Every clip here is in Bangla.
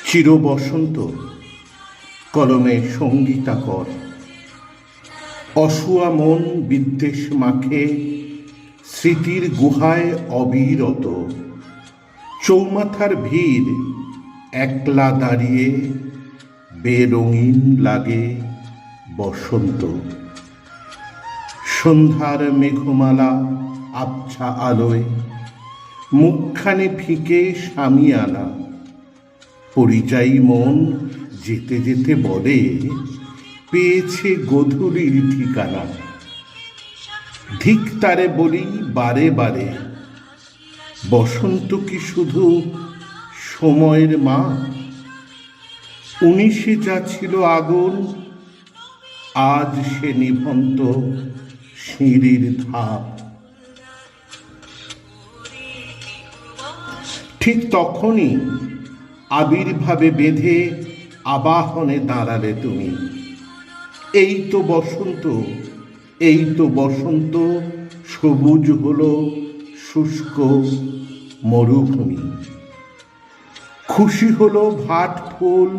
চির বসন্ত কলমে সঙ্গীতাকর, অসুয়া মন বিদ্বেষ মাখে স্মৃতির গুহায় অবিরত। চৌমাথার ভিড় একলা দাঁড়িয়ে বেরঙিন লাগে বসন্ত। সন্ধ্যার মেঘমালা আবছা আলোয় মুখখানে ফিকে সামিয়ানা। পরিযায়ী মন যেতে যেতে বলে পেয়েছে গোধূলির ঠিকানা। ধিক তারে বলি বারে বারে, বসন্ত কি শুধু সময়ের মা? 19-এ যা ছিল আগুন, আজ সে নিভন্ত সিঁড়ির ধাপ। ঠিক তখনই আবির্ভাবে বেঁধে আবাহনে দাঁড়ালে তুমি। এই তো বসন্ত, এই তো বসন্ত, সবুজ হলো শুষ্ক মরুভূমি। খুশি হলো ভাট ফুল,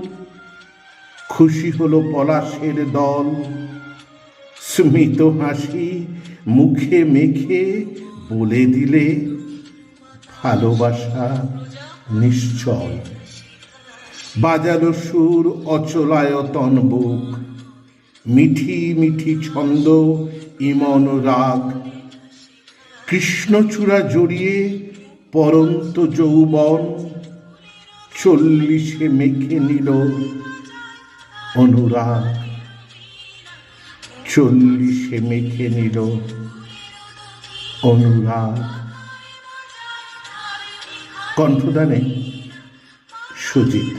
খুশি হলো পলাশের দল। স্মিত হাসি মুখে মেখে বলে দিলে ভালোবাসা নিশ্চল। বাজালো সুর অচলায়তন বুক, মিঠি মিঠি ছন্দ ইমন রাগ। কৃষ্ণচূড়া জড়িয়ে পরন্ত যৌবন, 40-এ মেখে নিল অনুরাগ। 40-এ মেখে নিল অনুরাগ। কণ্ঠদানে সুজিত।